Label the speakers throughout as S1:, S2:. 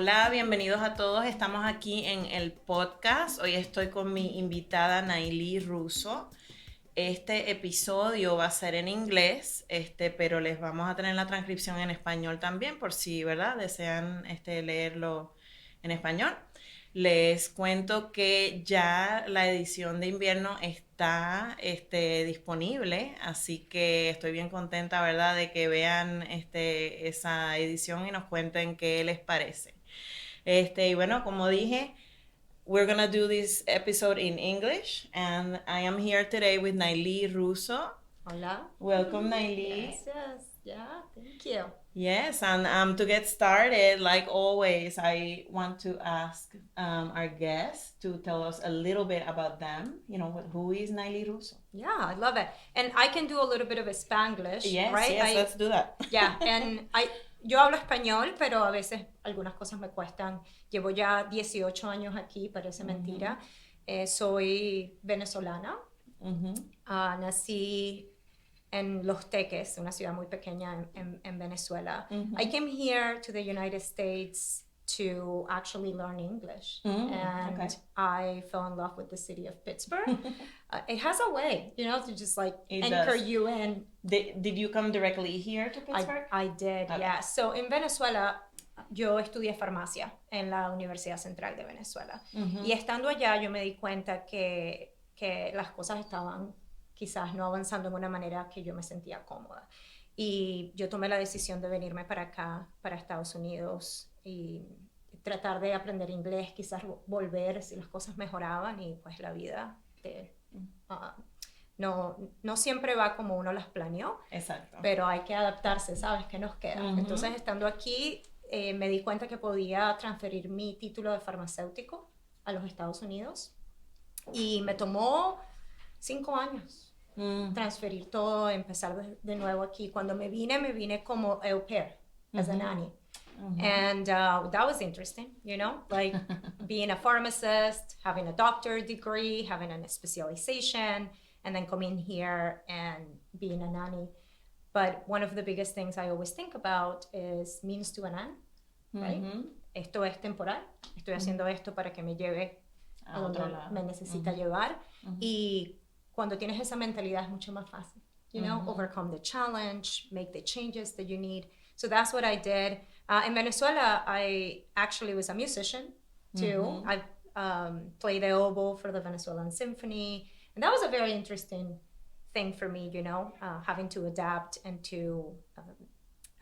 S1: Hola, bienvenidos a todos. Estamos aquí en el podcast. Hoy estoy con mi invitada Nayli Russo. Este episodio va a ser en inglés, pero les vamos a tener la transcripción en español también, por si, ¿verdad?, desean leerlo en español. Les cuento que ya la edición de invierno está disponible, así que estoy bien contenta, ¿verdad?, de que vean esa edición y nos cuenten qué les parece. Y bueno, como dije, we're gonna do this episode in English, and I am here today with Nayli Russo.
S2: Hola.
S1: Welcome, Nayli.
S2: Gracias. Yeah, thank you.
S1: Yes, and to get started, like always, I want to ask our guests to tell us a little bit about them. You know, who is Nayli Russo?
S2: Yeah, I love it. And I can do a little bit of a Spanglish,
S1: Yes,
S2: right?
S1: yes, let's do that.
S2: Yeah, yo hablo español, pero a veces algunas cosas me cuestan. Llevo ya 18 años aquí, parece mentira. Soy venezolana. Nací en Los Teques, una ciudad muy pequeña en Venezuela. I came here to the United States to actually learn English. And I fell in love with the city of Pittsburgh. It has a way, to just like anchor you in.
S1: Did you come directly here to Pittsburgh?
S2: I did, okay. Yeah. So in Venezuela, yo estudié farmacia en la Universidad Central de Venezuela. Y estando allá, yo me di cuenta que las cosas estaban quizás no avanzando en una manera que yo me sentía cómoda. Y yo tomé la decisión de venirme para acá, para Estados Unidos, y tratar de aprender inglés, quizás volver si las cosas mejoraban, y pues la vida no siempre va como uno las planeó.
S1: Exacto.
S2: Pero hay que adaptarse, ¿sabes? ¿Qué nos queda? Entonces, estando aquí, me di cuenta que podía transferir mi título de farmacéutico a los Estados Unidos, y me tomó 5 años transferir todo, empezar de nuevo aquí. Cuando me vine como au pair, as a nanny. And that was interesting, like being a pharmacist, having a doctorate degree, having a specialization, and then coming here and being a nanny. But one of the biggest things I always think about is means to an end, right? Esto es temporal, estoy haciendo esto para que me lleve a donde me necesita llevar. Y cuando tienes esa mentalidad es mucho más fácil, overcome the challenge, make the changes that you need. So that's what I did. In Venezuela, I actually was a musician too. I played the oboe for the Venezuelan Symphony. And that was a very interesting thing for me, having to adapt and to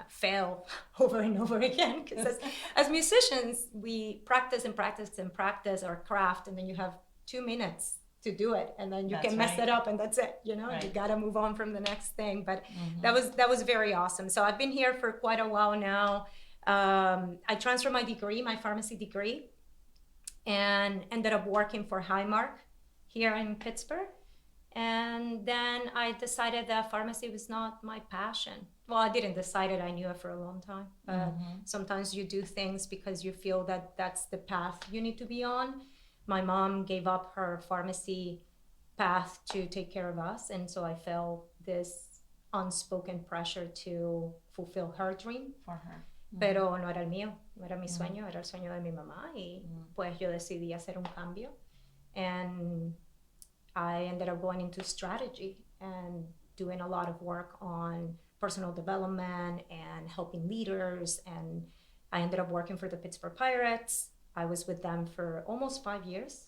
S2: fail over and over again. Because as musicians, we practice and practice and practice our craft, and then you have 2 minutes to do it, and then you can mess it up, and that's it. You gotta move on from the next thing. But that was very awesome. So I've been here for quite a while now. I transferred my degree, my pharmacy degree, and ended up working for Highmark here in Pittsburgh. And then I decided that pharmacy was not my passion. Well, I didn't decide it, I knew it for a long time. Sometimes you do things because you feel that that's the path you need to be on. My mom gave up her pharmacy path to take care of us, and so I felt this unspoken pressure to fulfill her dream.
S1: For her.
S2: Pero no era el mío, no era mi sueño, era el sueño de mi mamá, y pues yo decidí hacer un cambio. And I ended up going into strategy and doing a lot of work on personal development and helping leaders, and I ended up working for the Pittsburgh Pirates. I was with them for almost 5 years,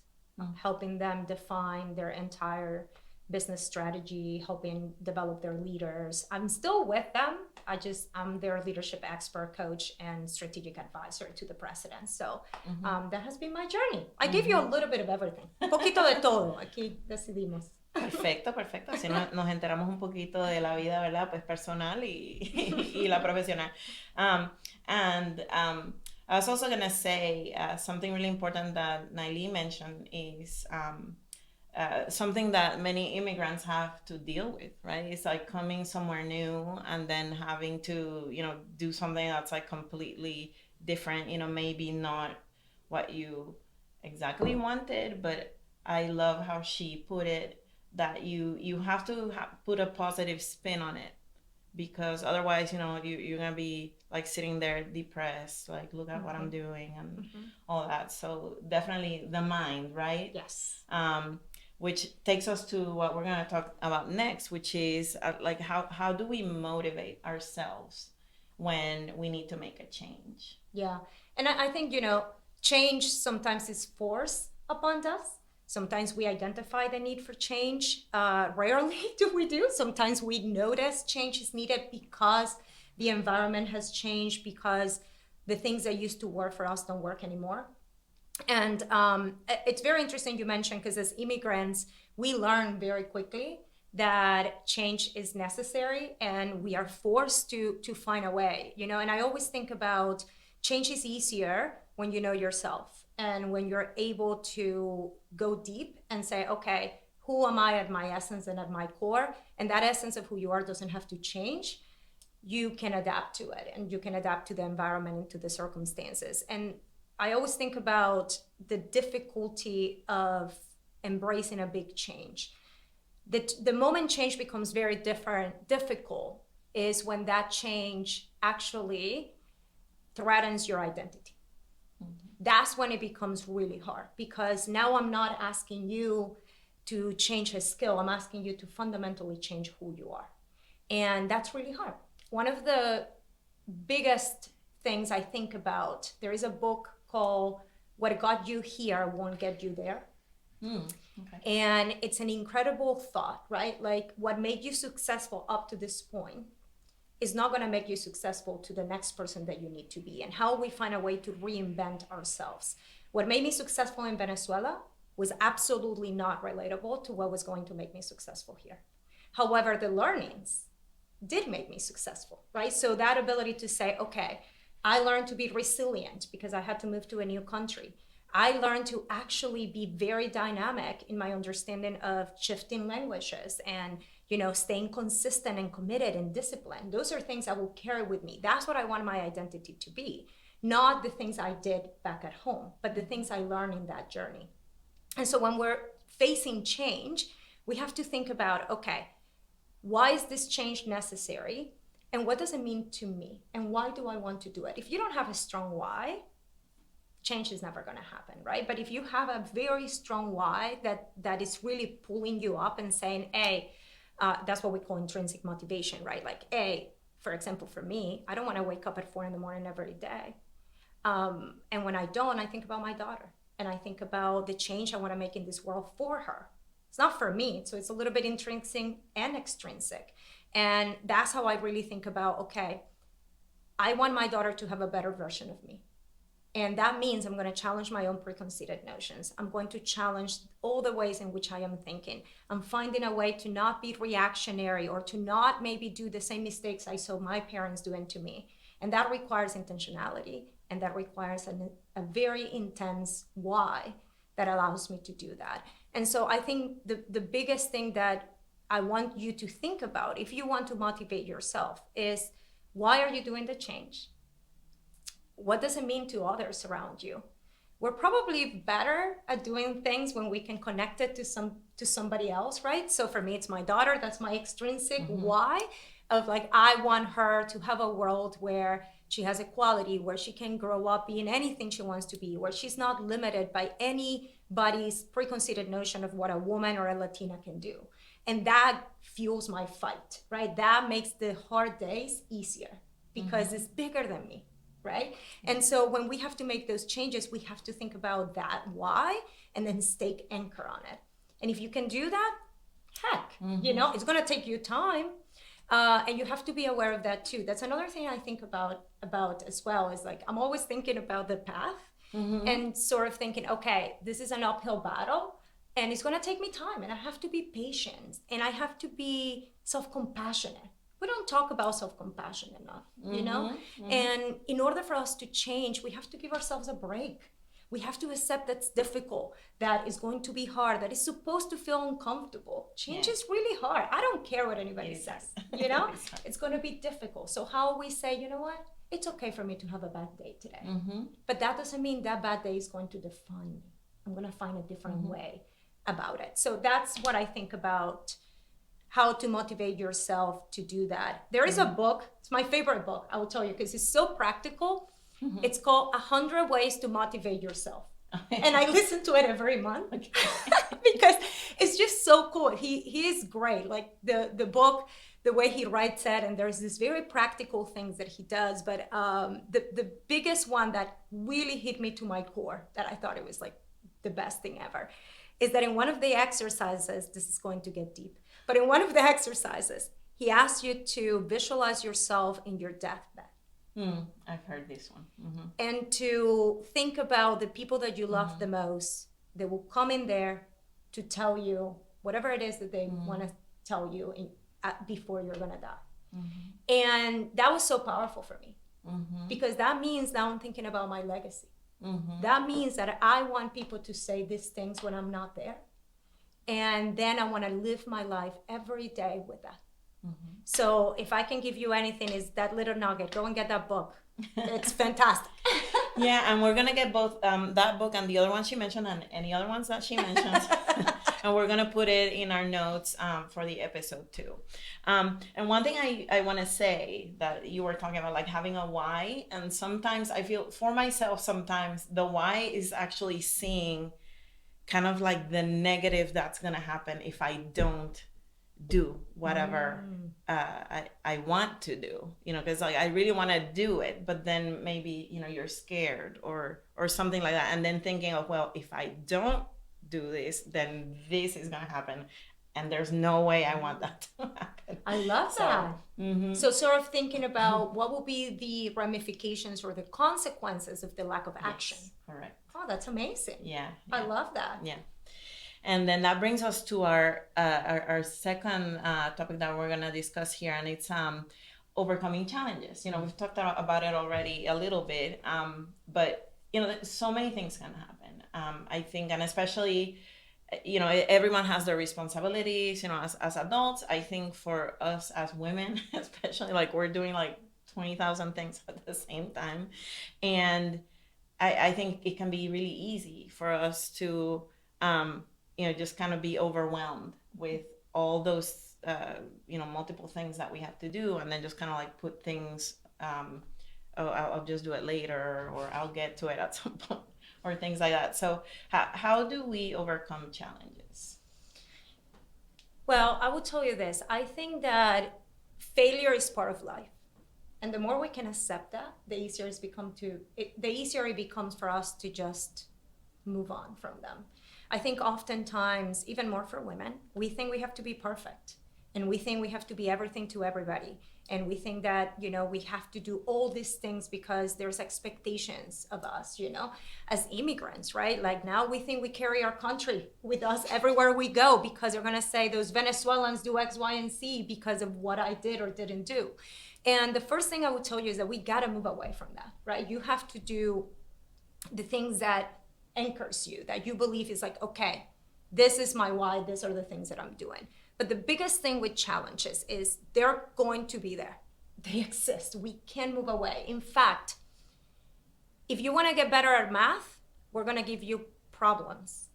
S2: helping them define their entire business strategy, helping develop their leaders. I'm still with them. I'm their leadership expert, coach, and strategic advisor to the president. So that has been my journey. I gave you a little bit of everything. Un poquito de todo. Aquí decidimos.
S1: Perfecto. Así nos enteramos un poquito de la vida, ¿verdad? Pues personal y la profesional. I was also going to say something really important that Nayli mentioned is something that many immigrants have to deal with, right? It's like coming somewhere new and then having to, do something that's like completely different, maybe not what you exactly wanted, but I love how she put it, that you have to put a positive spin on it, because otherwise, you're gonna be like sitting there depressed, like look at what I'm doing and all that. So definitely the mind, right?
S2: Yes.
S1: Which takes us to what we're gonna talk about next, which is like how do we motivate ourselves when we need to make a change?
S2: Yeah. And I think, change sometimes is forced upon us. Sometimes we identify the need for change. Rarely do we do. Sometimes we notice change is needed because the environment has changed, because the things that used to work for us don't work anymore. And it's very interesting you mentioned, because as immigrants, we learn very quickly that change is necessary and we are forced to find a way, and I always think about change is easier when you know yourself and when you're able to go deep and say, okay, who am I at my essence and at my core? And that essence of who you are doesn't have to change. You can adapt to it, and you can adapt to the environment and to the circumstances. And I always think about the difficulty of embracing a big change. The moment change becomes very difficult is when that change actually threatens your identity. That's when it becomes really hard, because now I'm not asking you to change a skill. I'm asking you to fundamentally change who you are. And that's really hard. One of the biggest things I think about, there is a book called What Got You Here Won't Get You There. Okay. And it's an incredible thought, right? Like, what made you successful up to this point is not going to make you successful to the next person that you need to be. And how we find a way to reinvent ourselves. What made me successful in Venezuela was absolutely not relatable to what was going to make me successful here. However, the learnings did make me successful, right? So that ability to say, okay, I learned to be resilient because I had to move to a new country. I learned to actually be very dynamic in my understanding of shifting languages and, staying consistent and committed and disciplined. Those are things I will carry with me. That's what I want my identity to be. Not the things I did back at home, but the things I learned in that journey. And so when we're facing change, we have to think about, okay, why is this change necessary? And what does it mean to me? And why do I want to do it? If you don't have a strong why, change is never going to happen, right? But if you have a very strong why that is really pulling you up and saying, hey, that's what we call intrinsic motivation, right? Like, hey, for example, for me, I don't want to wake up at 4 a.m. every day. And when I don't, I think about my daughter, and I think about the change I want to make in this world for her. It's not for me, so it's a little bit intrinsic and extrinsic. And that's how I really think about, okay, I want my daughter to have a better version of me. And that means I'm going to challenge my own preconceived notions. I'm going to challenge all the ways in which I am thinking. I'm finding a way to not be reactionary or to not maybe do the same mistakes I saw my parents doing to me. And that requires intentionality, and that requires a very intense why that allows me to do that. And so I think the biggest thing that I want you to think about, if you want to motivate yourself, is why are you doing the change? What does it mean to others around you? We're probably better at doing things when we can connect it to somebody else, right? So for me, it's my daughter. That's my extrinsic why of like, I want her to have a world where she has equality, where she can grow up being anything she wants to be, where she's not limited by anybody's preconceived notion of what a woman or a Latina can do. And that fuels my fight, right? That makes the hard days easier because it's bigger than me. Right? And so when we have to make those changes, we have to think about that why and then stake anchor on it. And if you can do that, heck, it's going to take you time. And you have to be aware of that too. That's another thing I think about as well, is like, I'm always thinking about the path and sort of thinking, okay, this is an uphill battle and it's going to take me time, and I have to be patient, and I have to be self-compassionate. We don't talk about self-compassion enough, And in order for us to change, we have to give ourselves a break. We have to accept that's difficult, that is going to be hard, that is supposed to feel uncomfortable. Change is really hard. I don't care what anybody says, It's going to be difficult. So how we say, you know what? It's okay for me to have a bad day today. But that doesn't mean that bad day is going to define me. I'm going to find a different way about it. So that's what I think about how to motivate yourself to do that. There is a book, it's my favorite book, I will tell you, because it's so practical. It's called 100 Ways to Motivate Yourself. And I listen to it every month because it's just so cool. He is great. Like the book, the way he writes it, and there's this very practical things that he does. But the biggest one that really hit me to my core, that I thought it was like the best thing ever, is that in one of the exercises, this is going to get deep, but in one of the exercises, he asks you to visualize yourself in your deathbed.
S1: I've heard this one.
S2: And to think about the people that you love the most. They will come in there to tell you whatever it is that they want to tell you before you're going to die. And that was so powerful for me because that means now I'm thinking about my legacy. That means that I want people to say these things when I'm not there. And then I want to live my life every day with that. So if I can give you anything, is that little nugget. Go and get that book. It's fantastic.
S1: Yeah, and we're going to get both that book and the other one she mentioned and any other ones that she mentions. And we're going to put it in our notes for the episode too. And one thing I want to say that you were talking about, like having a why. And sometimes I feel for myself, sometimes the why is actually seeing kind of like the negative that's going to happen if I don't do whatever I want to do, because like I really want to do it, but then maybe you're scared or something like that, and then thinking of, well, if I don't do this, then this is gonna happen, and there's no way I want that to happen.
S2: I love that. So sort of thinking about what will be the ramifications or the consequences of the lack of action.
S1: Yes, correct.
S2: Oh, that's amazing.
S1: Yeah.
S2: I love that.
S1: Yeah. And then that brings us to our second topic that we're going to discuss here, and it's overcoming challenges. We've talked about it already a little bit, but so many things can happen. I think, and especially, everyone has their responsibilities. As adults, I think for us as women, especially, like we're doing like 20,000 things at the same time, and I think it can be really easy for us to just kind of be overwhelmed with all those, multiple things that we have to do, and then just kind of like put things, I'll just do it later, or I'll get to it at some point, or things like that. So how do we overcome challenges?
S2: Well, I will tell you this. I think that failure is part of life. And the more we can accept that, the easier it becomes for us to just move on from them. I think oftentimes, even more for women, we think we have to be perfect, and we think we have to be everything to everybody, and we think that we have to do all these things because there's expectations of us, as immigrants, right? Like now we think we carry our country with us everywhere we go because they're going to say those Venezuelans do X, Y, and Z because of what I did or didn't do. And the first thing I would tell you is that we got to move away from that, right? You have to do the things that anchors you, that you believe is like, okay, this is my why, these are the things that I'm doing. But the biggest thing with challenges is they're going to be there. They exist. We can't move away. In fact, if you want to get better at math, we're going to give you problems.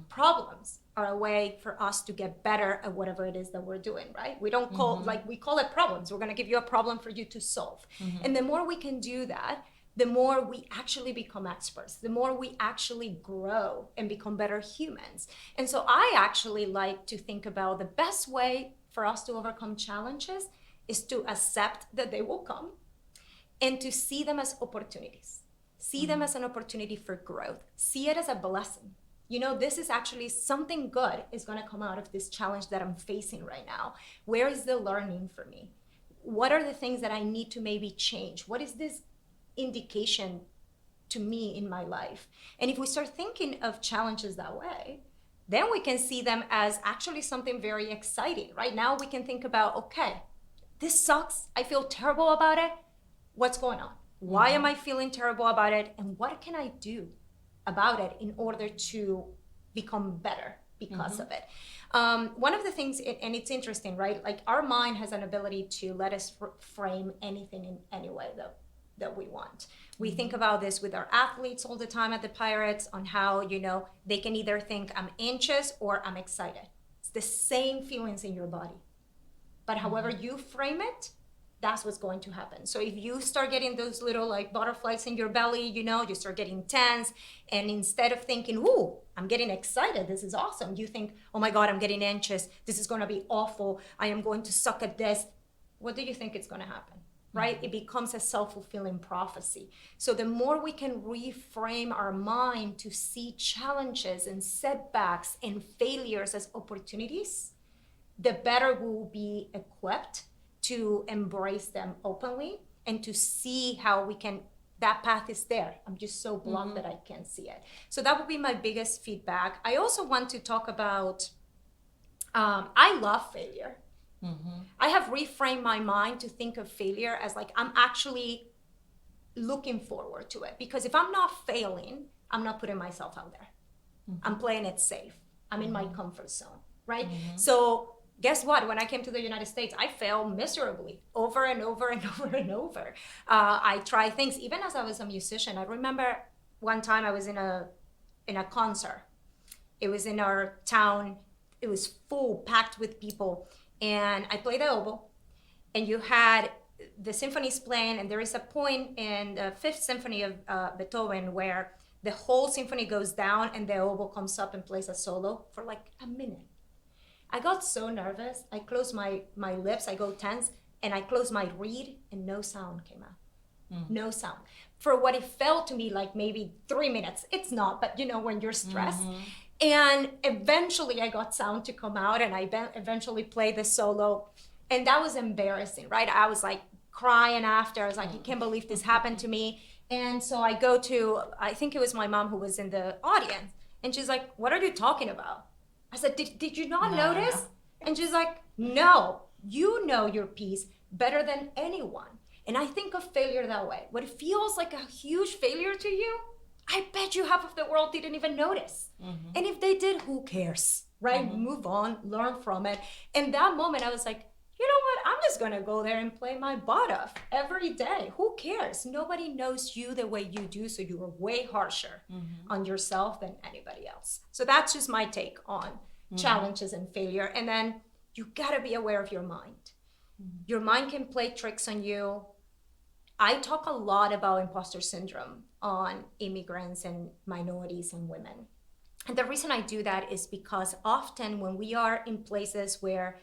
S2: Problems are a way for us to get better at whatever it is that we're doing, right? We don't call we call it problems. We're going to give you a problem for you to solve. And the more we can do that, the more we actually become experts, the more we actually grow and become better humans. And so I actually like to think about the best way for us to overcome challenges is to accept that they will come and to see them as opportunities. See them as an opportunity for growth. See it as a blessing. This is actually something good is going to come out of this challenge that I'm facing right now. Where is the learning for me? What are the things that I need to maybe change? What is this indication to me in my life? And if we start thinking of challenges that way, then we can see them as actually something very exciting. Right now we can think about, okay, this sucks. I feel terrible about it. What's going on? Why am I feeling terrible about it? And what can I do about it in order to become better because of it? One of the things, and it's interesting, right? Like our mind has an ability to let us frame anything in any way that we want. We think about this with our athletes all the time at the Pirates on how, they can either think I'm anxious or I'm excited. It's the same feelings in your body. But however you frame it, that's what's going to happen. So if you start getting those little like butterflies in your belly, you start getting tense. And instead of thinking, ooh, I'm getting excited, this is awesome, you think, oh my God, I'm getting anxious, this is going to be awful, I am going to suck at this. What do you think is going to happen? Right? It becomes a self-fulfilling prophecy. So the more we can reframe our mind to see challenges and setbacks and failures as opportunities, the better we will be equipped to embrace them openly and to see how we can, that path is there. I'm just so blocked that I can't see it. So that would be my biggest feedback. I also want to talk about, I love failure. I have reframed my mind to think of failure as like, I'm actually looking forward to it. Because if I'm not failing, I'm not putting myself out there. I'm playing it safe. I'm in my comfort zone, right? So guess what? When I came to the United States, I failed miserably over and over and over and over. I tried things, even as I was a musician. I remember one time I was in a concert. It was in our town. It was full, packed with people. And I played the oboe. And you had the symphonies playing. And there is a point in the Fifth Symphony of Beethoven where the whole symphony goes down and the oboe comes up and plays a solo for like a minute. I got so nervous. I closed my lips, I go tense, and I closed my reed, and no sound came out. No sound. For what it felt to me like maybe 3 minutes. It's not, but when you're stressed. And eventually I got sound to come out, and I eventually played the solo. And that was embarrassing, right? I was like crying after. I was like, I can't believe this happened to me. And so I go to, I think it was my mom who was in the audience. And she's like, what are you talking about? I said, did you not notice? And she's like, no, you know your piece better than anyone. And I think of failure that way. What feels like a huge failure to you, I bet you half of the world didn't even notice. And if they did, who cares, right? Move on, learn from it. And that moment I was like, you know what? I'm just gonna go there and play my butt off every day. Who cares? Nobody knows you the way you do, so you are way harsher on yourself than anybody else. So that's just my take on challenges and failure. And then you gotta be aware of your mind. Your mind can play tricks on you. I talk a lot about imposter syndrome on immigrants and minorities and women. And the reason I do that is because often when we are in places where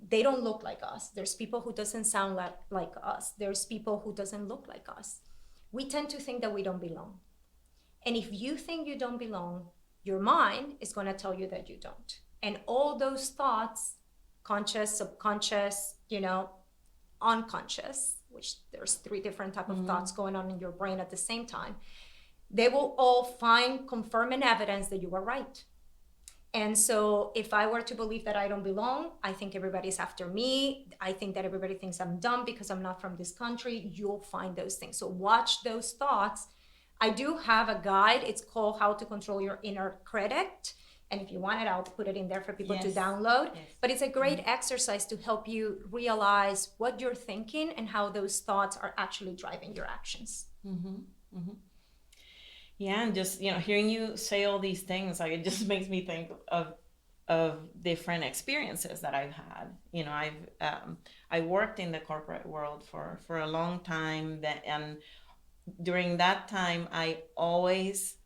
S2: they don't look like us, there's people who doesn't sound like us, there's people who doesn't look like us, we tend to think that we don't belong. And if you think you don't belong, your mind is going to tell you that you don't. And all those thoughts, conscious, subconscious, unconscious, which there's 3 different types of thoughts going on in your brain at the same time, they will all find confirming evidence that you were right. And so if I were to believe that I don't belong, I think everybody's after me, I think that everybody thinks I'm dumb because I'm not from this country, you'll find those things. So watch those thoughts. I do have a guide. It's called How to Control Your Inner Critic. And if you want it, I'll put it in there for people to download. But it's a great exercise to help you realize what you're thinking and how those thoughts are actually driving your actions.
S1: Yeah, and just hearing you say all these things, like it just makes me think of different experiences that I've had. I worked in the corporate world for a long time, and during that time I always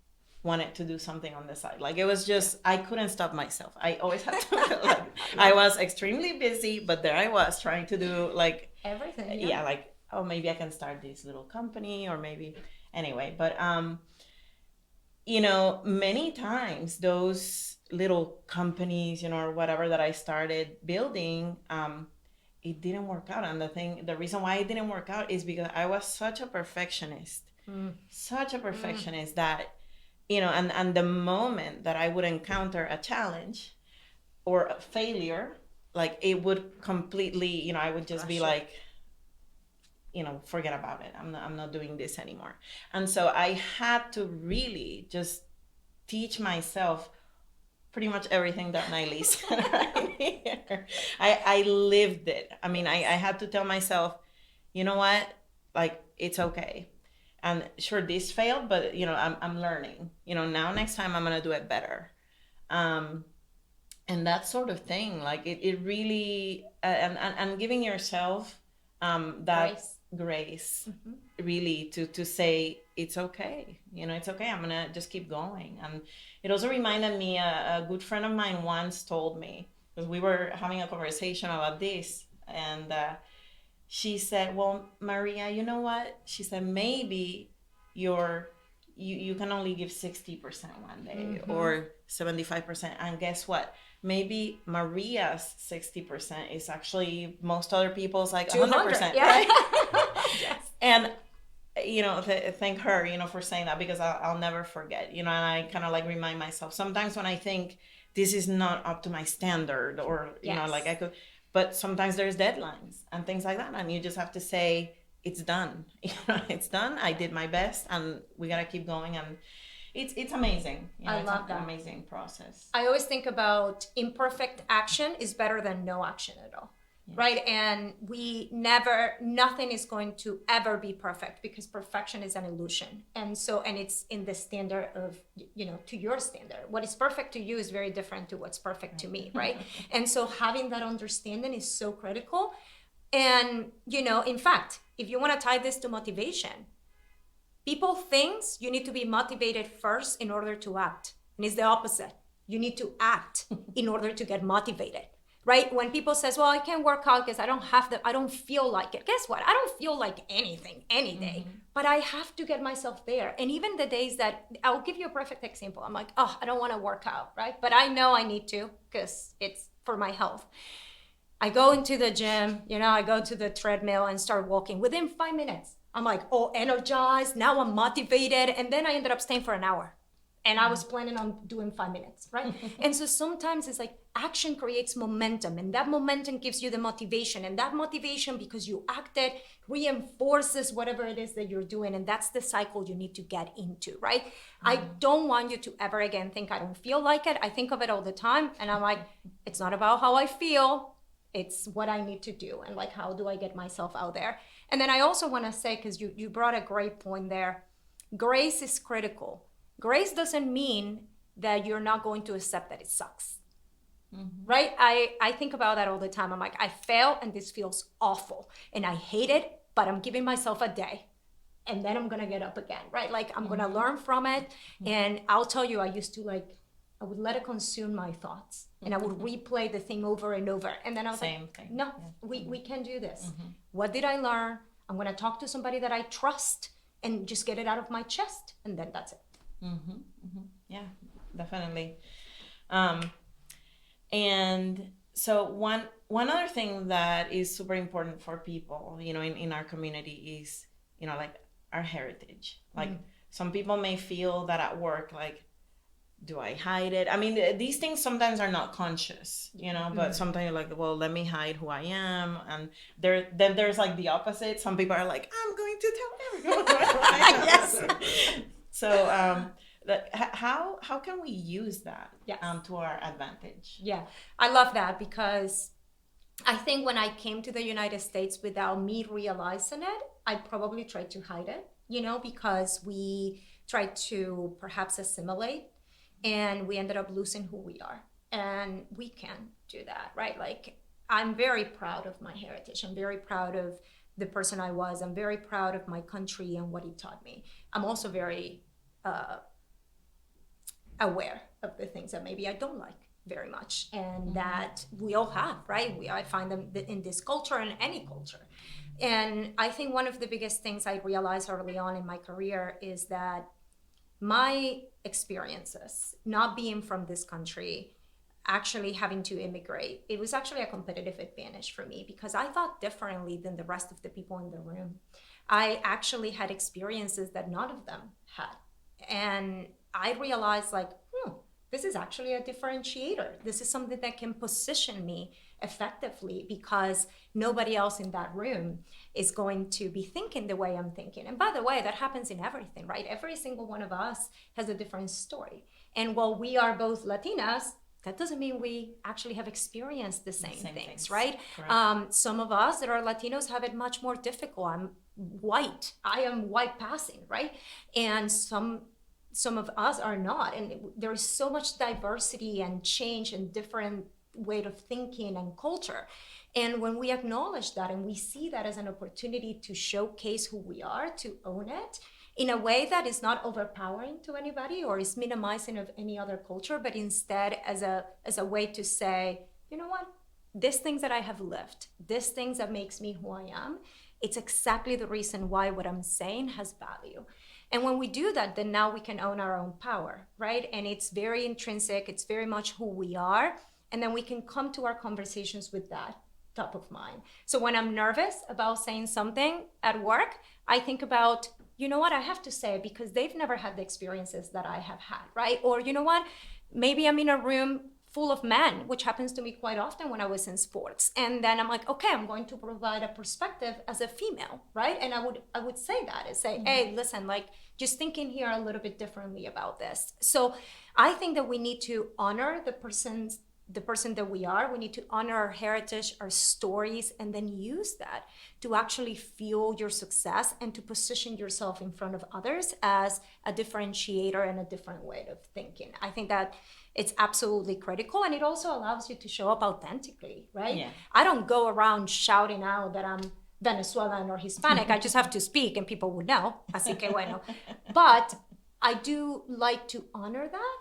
S1: wanted to do something on the side. Like it was just, I couldn't stop myself. I always had to I was extremely busy, but there I was trying to do like
S2: everything.
S1: Yeah, like, oh, maybe I can start this little company, or maybe anyway. But many times those little companies, or whatever that I started building, it didn't work out. And the reason why it didn't work out is because I was such a perfectionist, that, and the moment that I would encounter a challenge or a failure, like it would completely, I would just be like, forget about it. I'm not doing this anymore. And so I had to really just teach myself pretty much everything that Nayli said right here. I lived it. I mean, I had to tell myself, you know what? Like, it's okay. And sure, this failed, but I'm learning. Now next time I'm gonna do it better. and that sort of thing, like it really and giving yourself that grace really to say it's okay, it's okay, I'm gonna just keep going. And it also reminded me, a good friend of mine once told me, because we were having a conversation about this, and she said, well, Maria, you know what, she said, maybe you can only give 60% one day or 75%, and guess what, maybe Maria's 60% is actually most other people's like 100%,
S2: yeah.
S1: right?
S2: Yes.
S1: And thank her, for saying that, because I'll never forget, and I kind of like remind myself sometimes when I think this is not up to my standard, or like I could, but sometimes there's deadlines and things like that, and you just have to say it's done. It's done, I did my best, and we gotta keep going. And it's amazing.
S2: I love
S1: it's
S2: that.
S1: an amazing process.
S2: I always think about imperfect action is better than no action at all. Yes. Right? And nothing is going to ever be perfect, because perfection is an illusion. And it's in the standard of, to your standard. What is perfect to you is very different to what's perfect to me, right? And so having that understanding is so critical. And, in fact, if you want to tie this to motivation, people think you need to be motivated first in order to act. And it's the opposite. You need to act in order to get motivated, right? When people says, well, I can't work out because I don't feel like it. Guess what? I don't feel like anything any day, but I have to get myself there. And even the days that, I'll give you a perfect example. I'm like, I don't want to work out, right? But I know I need to, because it's for my health. I go into the gym, I go to the treadmill and start walking. Within 5 minutes, I'm like, energized. Now I'm motivated. And then I ended up staying for an hour. And I was planning on doing 5 minutes, right? And so sometimes it's like action creates momentum, and that momentum gives you the motivation. And that motivation, because you acted, reinforces whatever it is that you're doing. And that's the cycle you need to get into, right? I don't want you to ever again think I don't feel like it. I think of it all the time. And I'm like, it's not about how I feel. It's what I need to do. And like, how do I get myself out there? And then I also want to say, because you brought a great point there, grace is critical. Grace doesn't mean that you're not going to accept that it sucks, right? I think about that all the time. I'm like, I fail and this feels awful and I hate it, but I'm giving myself a day and then I'm going to get up again, right? Like I'm going to learn from it. And I'll tell you, I would let it consume my thoughts and I would replay the thing over and over. And then I was no, we can do this. What did I learn? I'm going to talk to somebody that I trust and just get it out of my chest. And then that's it.
S1: Yeah, definitely. And so one other thing that is super important for people, in our community is, like our heritage. Like some people may feel that at work, like, do I hide it? I mean, these things sometimes are not conscious, but sometimes you're like, well, let me hide who I am. And then there's like the opposite. Some people are like, I'm going to tell everyone.
S2: Yes.
S1: So how can we use that to our advantage?
S2: Yeah, I love that, because I think when I came to the United States without me realizing it, I probably tried to hide it, because we tried to perhaps assimilate and we ended up losing who we are. And we can't do that, right? Like, I'm very proud of my heritage. I'm very proud of the person I was. I'm very proud of my country and what it taught me. I'm also very aware of the things that maybe I don't like very much, and that we all have, right? I find them in this culture and any culture. And I think one of the biggest things I realized early on in my career is that my experiences, not being from this country, actually having to immigrate, it was actually a competitive advantage for me, because I thought differently than the rest of the people in the room. I actually had experiences that none of them had. And I realized, like, this is actually a differentiator. This is something that can position me effectively, because nobody else in that room is going to be thinking the way I'm thinking. And by the way, that happens in everything, right? Every single one of us has a different story. And while we are both Latinas, that doesn't mean we actually have experienced the same things, right? Some of us that are Latinos have it much more difficult. I'm white. I am white passing, right? And some some of us are not. And there is so much diversity and change and different way of thinking and culture. And when we acknowledge that and we see that as an opportunity to showcase who we are, to own it in a way that is not overpowering to anybody or is minimizing of any other culture, but instead as a way to say, you know what, these things that I have lived, these things that makes me who I am, it's exactly the reason why what I'm saying has value. And when we do that, then now we can own our own power, right? And it's very intrinsic, it's very much who we are. And then we can come to our conversations with that top of mind. So when I'm nervous about saying something at work, I think about, you know what, I have to say it because they've never had the experiences that I have had, right? Or you know what, maybe I'm in a room full of men, which happens to me quite often when I was in sports. And then I'm like, okay, I'm going to provide a perspective as a female, right? And I would say that and say, hey, listen, like just thinking here a little bit differently about this. So I think that we need to honor the person that we are. We need to honor our heritage, our stories, and then use that to actually fuel your success and to position yourself in front of others as a differentiator and a different way of thinking. I think that it's absolutely critical, and it also allows you to show up authentically, right? Yeah. I don't go around shouting out that I'm Venezuelan or Hispanic. I just have to speak and people would know. Así que bueno. But I do like to honor that.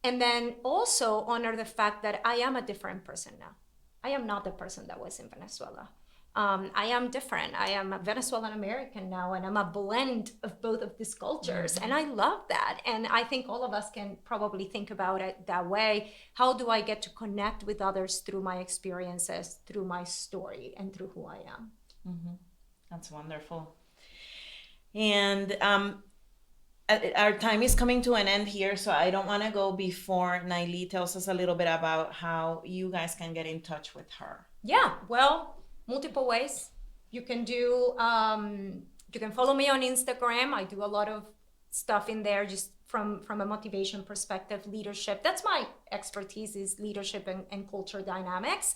S2: And then also honor the fact that I am a different person now. I am not the person that was in Venezuela. I am different. I am a Venezuelan American now, and I'm a blend of both of these cultures. And I love that. And I think all of us can probably think about it that way. How do I get to connect with others through my experiences, through my story, and through who I am?
S1: Mm-hmm. That's wonderful. And our time is coming to an end here, so I don't want to go before Nayli tells us a little bit about how you guys can get in touch with her.
S2: Yeah, well, multiple ways. You can do, you can follow me on Instagram. I do a lot of stuff in there just from a motivation perspective, leadership. That's my expertise, is leadership and culture dynamics.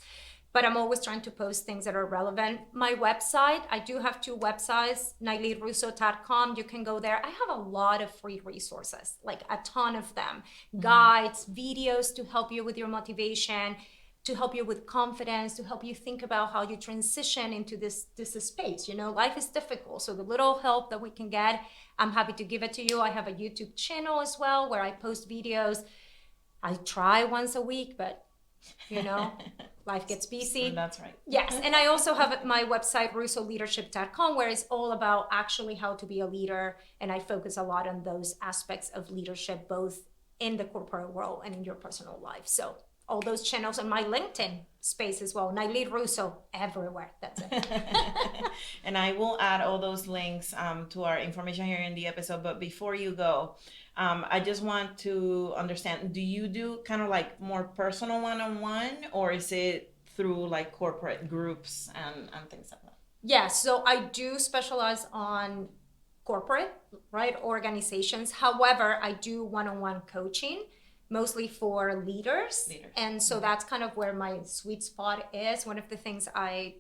S2: But I'm always trying to post things that are relevant. My website, I do have 2 websites, NayliRusso.com. You can go there. I have a lot of free resources, like a ton of them. Guides, videos to help you with your motivation, to help you with confidence, to help you think about how you transition into this space. You know, life is difficult. So the little help that we can get, I'm happy to give it to you. I have a YouTube channel as well where I post videos. I try once a week, but you know, life gets busy.
S1: That's right.
S2: Yes. And I also have my website, russoleadership.com, where it's all about actually how to be a leader. And I focus a lot on those aspects of leadership, both in the corporate world and in your personal life. So all those channels on my LinkedIn space as well. Nayli Russo everywhere. That's it.
S1: And I will add all those links to our information here in the episode. But before you go, I just want to understand, do you do kind of like more personal one-on-one, or is it through like corporate groups and things like that?
S2: Yeah, so I do specialize on corporate, right, organizations. However, I do one-on-one coaching, mostly for leaders. And so that's kind of where my sweet spot is. One of the things I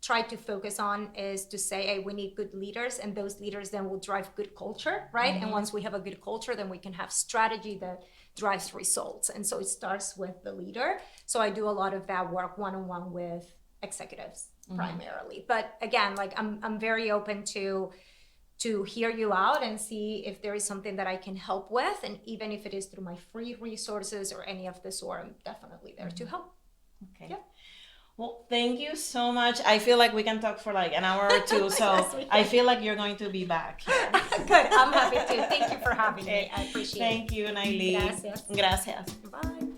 S2: try to focus on is to say, hey, we need good leaders, and those leaders then will drive good culture, right? And once we have a good culture, then we can have strategy that drives results. And so it starts with the leader. So I do a lot of that work one-on-one with executives primarily. But again, like I'm very open to hear you out and see if there is something that I can help with. And even if it is through my free resources or any of the sort, I'm definitely there to help.
S1: Okay.
S2: Yeah.
S1: Well, thank you so much. I feel like we can talk for like an hour or two, so
S2: Yes,
S1: I feel like you're going to be back here.
S2: Good, I'm happy to. Thank you for having me. I appreciate it.
S1: Thank you, Nayli.
S2: Gracias.
S1: Gracias.
S2: Bye.